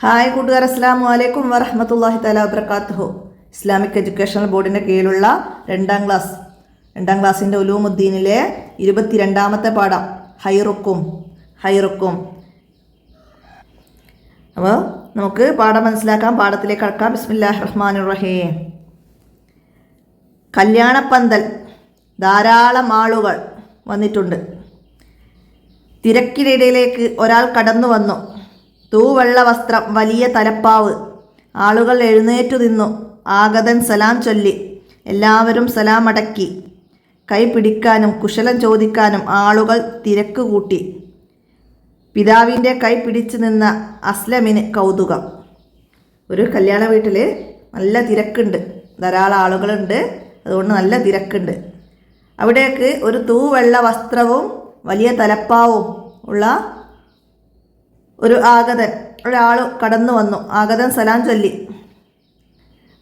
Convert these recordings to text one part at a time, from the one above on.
Hi കൂട്ടുകാർ, അസ്സലാമു അലൈക്കും വറഹ്മത്തുള്ളാഹി തആല വബറകാതുഹു. ഇസ്ലാമിക് എഡ്യൂക്കേഷണൽ ബോർഡിൻ്റെ കീഴിലുള്ള രണ്ടാം ക്ലാസ്സിൻ്റെ ഉലൂമുദ്ദീനിലെ 22ാമത്തെ പാഠം ഹൈറുക്കും. അപ്പോൾ നമുക്ക് പാഠം മനസ്സിലാക്കാം. പാഠത്തിലേക്ക് കടക്കാം. ബിസ്മില്ലാഹിർ റഹ്മാനിർ റഹീം. കല്യാണപ്പന്തൽ, ധാരാളം ആളുകൾ വന്നിട്ടുണ്ട്. തിരക്കിനിടയിലേക്ക് ഒരാൾ കടന്നു വന്നു. തൂവെള്ള വസ്ത്രം, വലിയ തലപ്പാവ്. ആളുകൾ എഴുന്നേറ്റു നിന്നു. ആഗതൻ സലാം ചൊല്ലി. എല്ലാവരും സലാം അടക്കി. കൈ പിടിക്കാനും കുശലം ചോദിക്കാനും ആളുകൾ തിരക്ക് കൂട്ടി. പിതാവിൻ്റെ കൈ പിടിച്ചു നിന്ന അസ്ലമിന് കൗതുകം. ഒരു കല്യാണ വീട്ടിൽ നല്ല തിരക്കുണ്ട്, ധാരാളം ആളുകളുണ്ട്, അതുകൊണ്ട് നല്ല തിരക്കുണ്ട്. അവിടേക്ക് ഒരു തൂവെള്ള വസ്ത്രവും വലിയ തലപ്പാവും ഉള്ള ഒരു ഒരാൾ കടന്നു വന്നു. ആഗതൻ സലാം ചൊല്ലി.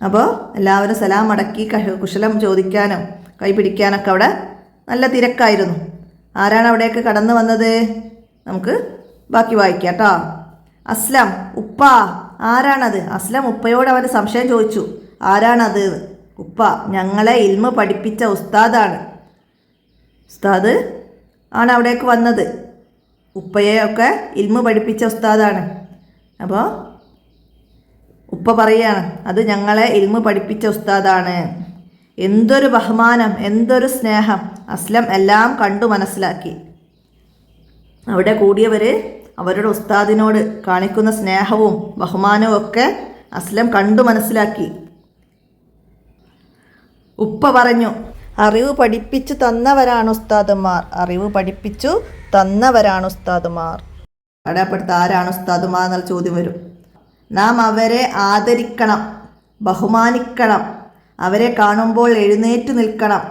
അപ്പോൾ എല്ലാവരും സലാം അടക്കി കുശലം ചോദിക്കാനും കൈ പിടിക്കാനൊക്കെ അവിടെ നല്ല തിരക്കായിരുന്നു. ആരാണ് അവിടേക്ക് കടന്നു വന്നത്? നമുക്ക് ബാക്കി വായിക്കാം കേട്ടോ. അസ്ലം, ഉപ്പ. ആരാണത്? അസ്ലം ഉപ്പയോട് അവന് സംശയം ചോദിച്ചു. ആരാണത്? ഉപ്പ, ഞങ്ങളെ ഇൽമ പഠിപ്പിച്ച ഉസ്താദ് ആണ് അവിടേക്ക് വന്നത്. ഉപ്പയെയൊക്കെ ഇൽമ പഠിപ്പിച്ച ഉസ്താദാണ്. അപ്പോൾ ഉപ്പ പറയാണ്, അത് ഞങ്ങളെ ഇൽമ പഠിപ്പിച്ച ഉസ്താദാണ്. എന്തൊരു ബഹുമാനം, എന്തൊരു സ്നേഹം! അസ്ലം എല്ലാം കണ്ടു മനസ്സിലാക്കി. അവിടെ കൂടിയവർ അവരുടെ ഉസ്താദിനോട് കാണിക്കുന്ന സ്നേഹവും ബഹുമാനവും ഒക്കെ അസ്ലം കണ്ടു മനസ്സിലാക്കി. ഉപ്പ പറഞ്ഞു, അറിവ് പഠിപ്പിച്ചു തന്നവരാണ് ഉസ്താദുമാർ. അടയാളപ്പെടുത്ത ആരാണ് ഉസ്താദുമാർ എന്നുള്ള ചോദ്യം വരും. നാം അവരെ ആദരിക്കണം, ബഹുമാനിക്കണം. അവരെ കാണുമ്പോൾ എഴുന്നേറ്റു നിൽക്കണം.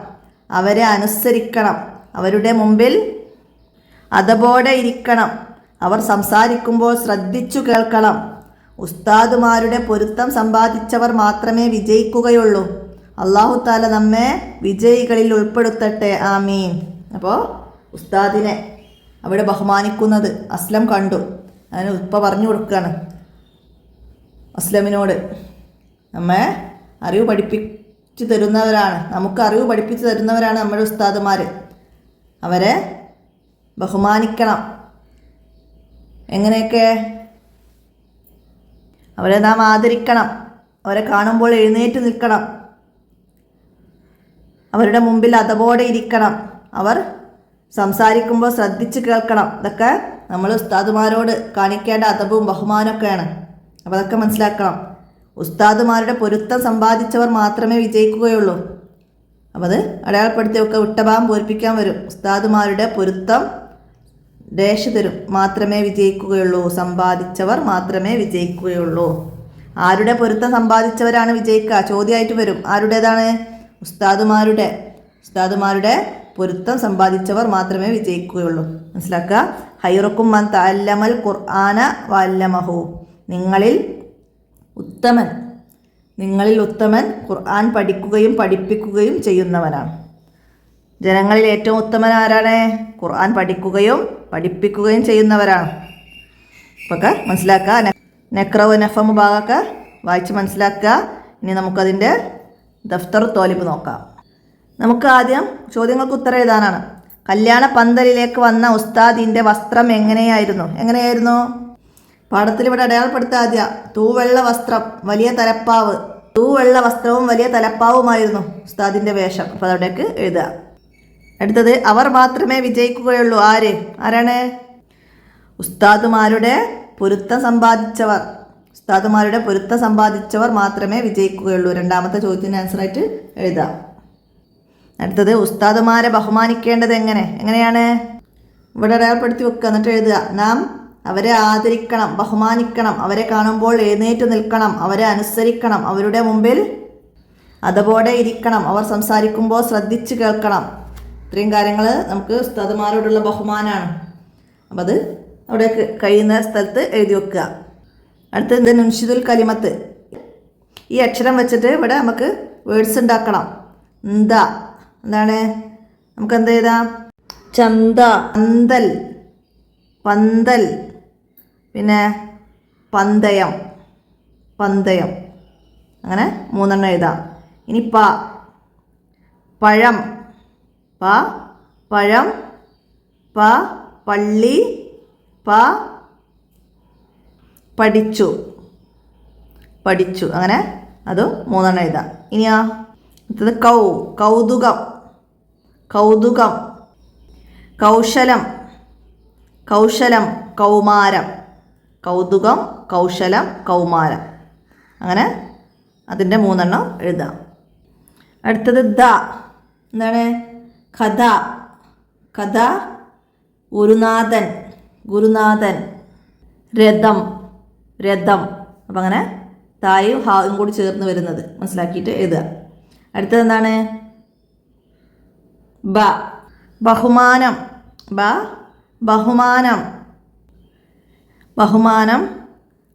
അവരെ അനുസരിക്കണം. അവരുടെ മുമ്പിൽ അതബോടെ ഇരിക്കണം. അവർ സംസാരിക്കുമ്പോൾ ശ്രദ്ധിച്ചു കേൾക്കണം. ഉസ്താദുമാരുടെ പൊരുത്തം സമ്പാദിച്ചവർ മാത്രമേ വിജയിക്കുകയുള്ളൂ. അല്ലാഹു തആല നമ്മെ വിജയികളിൽ ഉൾപ്പെടുത്തട്ടെ, ആമീൻ. അപ്പോൾ ഉസ്താദിനെ അവിടെ ബഹുമാനിക്കുന്നത് അസ്ലം കണ്ടു. അതിന് ഉപ്പ പറഞ്ഞു കൊടുക്കുകയാണ് അസ്ലമിനോട്, നമ്മെ അറിവ് പഠിപ്പിച്ചു തരുന്നവരാണ്, നമുക്ക് അറിവ് പഠിപ്പിച്ചു തരുന്നവരാണ് നമ്മുടെ ഉസ്താദുമാർ. അവരെ ബഹുമാനിക്കണം. എങ്ങനെയൊക്കെ? അവരെ നാം ആദരിക്കണം. അവരെ കാണുമ്പോൾ എഴുന്നേറ്റ് നിൽക്കണം. അവരുടെ മുമ്പിൽ അതബോടെ ഇരിക്കണം. അവർ സംസാരിക്കുമ്പോൾ ശ്രദ്ധിച്ച് കേൾക്കണം. ഇതൊക്കെ നമ്മൾ ഉസ്താദുമാരോട് കാണിക്കേണ്ട അതബും ബഹുമാനമൊക്കെയാണ്. അപ്പോൾ അതൊക്കെ മനസ്സിലാക്കണം. ഉസ്താദുമാരുടെ പൊരുത്തം സമ്പാദിച്ചവർ മാത്രമേ വിജയിക്കുകയുള്ളൂ. അപ്പോൾ അത് അടയാളപ്പെടുത്തി ഒക്കെ വിട്ടഭാഗം പൂരിപ്പിക്കാൻ വരും. ഉസ്താദുമാരുടെ പൊരുത്തം തരും മാത്രമേ വിജയിക്കുകയുള്ളൂ. സമ്പാദിച്ചവർ മാത്രമേ വിജയിക്കുകയുള്ളൂ. ആരുടെ പൊരുത്തം സമ്പാദിച്ചവരാണ് വിജയിക്കുക? ചോദ്യമായിട്ട് വരും. ആരുടേതാണ്? ഉസ്താദുമാരുടെ പൊരുത്തം സമ്പാദിച്ചവർ മാത്രമേ വിജയിക്കുകയുള്ളൂ. മനസ്സിലാക്കുക. ഹൈറുക്കും മൻ തഅല്ലമൽ ഖുർആന വഅല്ലമഹു. നിങ്ങളിൽ ഉത്തമൻ ഖുർആൻ പഠിക്കുകയും പഠിപ്പിക്കുകയും ചെയ്യുന്നവനാണ്. ജനങ്ങളിൽ ഏറ്റവും ഉത്തമൻ ആരാണ്? ഖുർആൻ പഠിക്കുകയും പഠിപ്പിക്കുകയും ചെയ്യുന്നവരാണ്. അപ്പോൾ മനസ്സിലാക്കുക. നെക്റവ് നഫമു ഭാഗമൊക്കെ വായിച്ച് മനസ്സിലാക്കുക. ഇനി നമുക്കതിൻ്റെ ദഫ്തർ തോലിബ് നോക്കാം. നമുക്ക് ആദ്യം ചോദ്യങ്ങൾക്ക് ഉത്തരം എഴുതാനാണ്. കല്യാണ പന്തലിലേക്ക് വന്ന ഉസ്താദിൻ്റെ വസ്ത്രം എങ്ങനെയായിരുന്നു? പാഠത്തിൽ ഇവിടെ അടയാളപ്പെടുത്താൻ ആദ്യം തൂവെള്ള വസ്ത്രം, വലിയ തലപ്പാവ്. തൂവെള്ള വസ്ത്രവും വലിയ തലപ്പാവുമായിരുന്നു ഉസ്താദിൻ്റെ വേഷം. അപ്പോൾ അവിടേക്ക് എഴുതുക. അടുത്തത്, അവർ മാത്രമേ വിജയിക്കുകയുള്ളൂ. ആരാണ്? ഉസ്താദുമാരുടെ പൊരുത്തം സമ്പാദിച്ചവർ മാത്രമേ വിജയിക്കുകയുള്ളൂ. രണ്ടാമത്തെ ചോദ്യത്തിന് ആൻസറായിട്ട് എഴുതാം. അടുത്തത്, ഉസ്താദുമാരെ ബഹുമാനിക്കേണ്ടത് എങ്ങനെയാണ്? ഇവിടെ അടയാളപ്പെടുത്തി വെക്കുക. എന്നിട്ട് എഴുതുക. നാം അവരെ ആദരിക്കണം, ബഹുമാനിക്കണം. അവരെ കാണുമ്പോൾ എഴുന്നേറ്റ് നിൽക്കണം. അവരെ അനുസരിക്കണം. അവരുടെ മുമ്പിൽ അതബോടെ ഇരിക്കണം. അവർ സംസാരിക്കുമ്പോൾ ശ്രദ്ധിച്ച് കേൾക്കണം. ഇത്രയും കാര്യങ്ങൾ നമുക്ക് ഉസ്താദുമാരോടുള്ള ബഹുമാനാണ്. അപ്പം അത് അവിടേക്ക് കഴിയുന്ന സ്ഥലത്ത് എഴുതി വെക്കുക. അടുത്തത് നുൻഷിദുൽ കലിമത്ത്. ഈ അക്ഷരം വെച്ചിട്ട് ഇവിടെ നമുക്ക് വേർഡ്സ് ഉണ്ടാക്കണം. എന്താണ്? നമുക്ക് എന്ത് എഴുതാം? ചന്ത, പന്തൽ, പിന്നെ പന്തയം, പന്തയം. അങ്ങനെ 3 എഴുതാം. ഇനി പഴം, പഴം, പള്ളി, പഠിച്ചു, പഠിച്ചു. അങ്ങനെ അത് 3 എഴുതാം. ഇനിയാ അടുത്തത് കൗതുകം, കൗതുകം. കൗശലം, കൗശലം, കൗമാരം. കൗതുകം, കൗശലം, കൗമാരം. അങ്ങനെ അതിൻ്റെ 3 എഴുതാം. അടുത്തത് എന്താണ്? കഥ, കഥ. ഗുരുനാഥൻ, ഗുരുനാഥൻ. രഥം, രഥം. അപ്പം അങ്ങനെ തായും ഹായും കൂടി ചേർന്ന് വരുന്നത് മനസ്സിലാക്കിയിട്ട് എഴുതുക. അടുത്തത് എന്താണ്? ബഹുമാനം, ബഹുമാനം, ബഹുമാനം.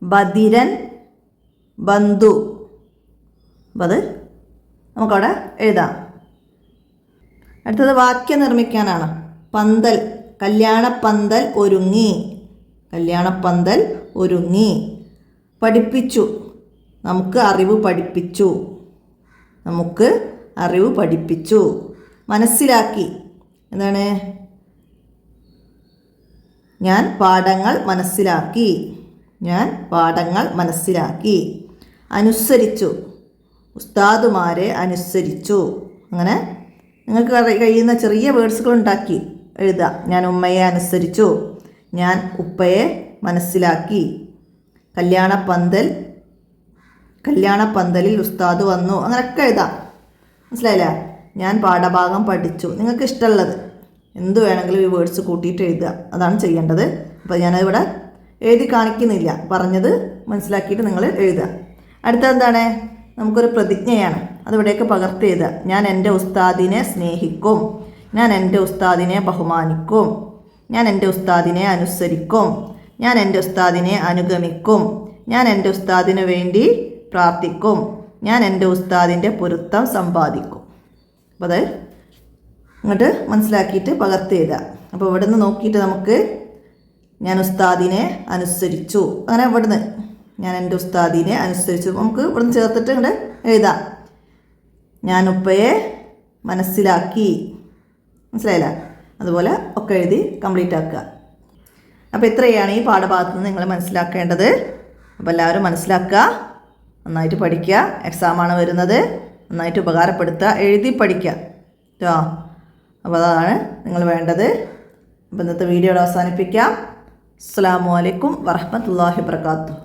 ബധിരൻ, ബന്ധു. അപ്പം അത് നമുക്കവിടെ എഴുതാം. അടുത്തത് വാക്യം നിർമ്മിക്കാനാണ്. പന്തൽ, കല്യാണപ്പന്തൽ ഒരുങ്ങി, കല്യാണപ്പന്തൽ ഒരുങ്ങി. പഠിപ്പിച്ചു, നമുക്ക് അറിവ് പഠിപ്പിച്ചു, നമുക്ക് അറിവ് പഠിപ്പിച്ചു. മനസ്സിലാക്കി, എന്താണ്? ഞാൻ പാഠങ്ങൾ മനസ്സിലാക്കി, ഞാൻ പാഠങ്ങൾ മനസ്സിലാക്കി. അനുസരിച്ചു, ഉസ്താദുമാരെ അനുസരിച്ചു. അങ്ങനെ നിങ്ങൾക്ക് കഴിയുന്ന ചെറിയ വേർഡ്സുകൾ ഉണ്ടാക്കി എഴുതുക. ഞാൻ ഉമ്മയെ അനുസരിച്ചു, ഞാൻ ഉപ്പയെ മനസ്സിലാക്കി. കല്യാണപ്പന്തലിൽ ഉസ്താദ് വന്നു. അങ്ങനെയൊക്കെ എഴുതാം. മനസ്സിലായില്ലേ? ഞാൻ പാഠഭാഗം പഠിച്ചു. നിങ്ങൾക്ക് ഇഷ്ടമുള്ളത് എന്ത് വേണമെങ്കിലും ഈ വേർഡ്സ് കൂട്ടിയിട്ട് എഴുതുക. അതാണ് ചെയ്യേണ്ടത്. അപ്പോൾ ഞാനതിവിടെ എഴുതി കാണിക്കുന്നില്ല, പറഞ്ഞത് മനസ്സിലാക്കിയിട്ട് നിങ്ങൾ എഴുതുക. അടുത്തത് എന്താണ്? നമുക്കൊരു പ്രതിജ്ഞയാണ്. അതിവിടേക്ക് പകർത്തി എഴുതുക. ഞാൻ എൻ്റെ ഉസ്താദിനെ സ്നേഹിക്കും, ഞാൻ എൻ്റെ ഉസ്താദിനെ ബഹുമാനിക്കും, ഞാൻ എൻ്റെ ഉസ്താദിനെ അനുസരിക്കും, ഞാൻ എൻ്റെ ഉസ്താദിനെ അനുഗമിക്കും, ഞാൻ എൻ്റെ ഉസ്താദിന് വേണ്ടി പ്രാർത്ഥിക്കും, ഞാൻ എൻ്റെ ഉസ്താദിൻ്റെ പൊരുത്തം സമ്പാദിക്കും. അപ്പോൾ അത് ഇങ്ങോട്ട് മനസ്സിലാക്കിയിട്ട് പകർത്തി എഴുതുക. അപ്പോൾ ഇവിടെ നിന്ന് നോക്കിയിട്ട് നമുക്ക് ഞാൻ ഉസ്താദിനെ അനുസരിച്ചു, അങ്ങനെ ഇവിടുന്ന് ഞാൻ എൻ്റെ ഉസ്താദിനെ അനുസരിച്ചു നമുക്ക് ഇവിടുന്ന് ചേർത്തിട്ട് ഇങ്ങോട്ട് എഴുതാം. ഞാൻ ഉപ്പയെ മനസ്സിലാക്കി. മനസ്സിലായില്ല? അതുപോലെ ഒക്കെ എഴുതി കംപ്ലീറ്റ് ആക്കുക. അപ്പോൾ ഇത്രയാണ് ഈ പാഠഭാഗത്ത് നിന്ന് നിങ്ങൾ മനസ്സിലാക്കേണ്ടത്. അപ്പോൾ എല്ലാവരും മനസ്സിലാക്കുക, നന്നായിട്ട് പഠിക്കുക. എക്സാമാണ് വരുന്നത്, നന്നായിട്ട് ഉപകാരപ്പെടുത്തുക, എഴുതി പഠിക്കുക കേട്ടോ. അപ്പോൾ അതാണ് നിങ്ങൾ വേണ്ടത്. അപ്പോൾ ഇന്നത്തെ വീഡിയോ അവസാനിപ്പിക്കാം. അസ്സലാമു അലൈക്കും വറഹ്മത്തുള്ളാഹി വബറകാതുഹു.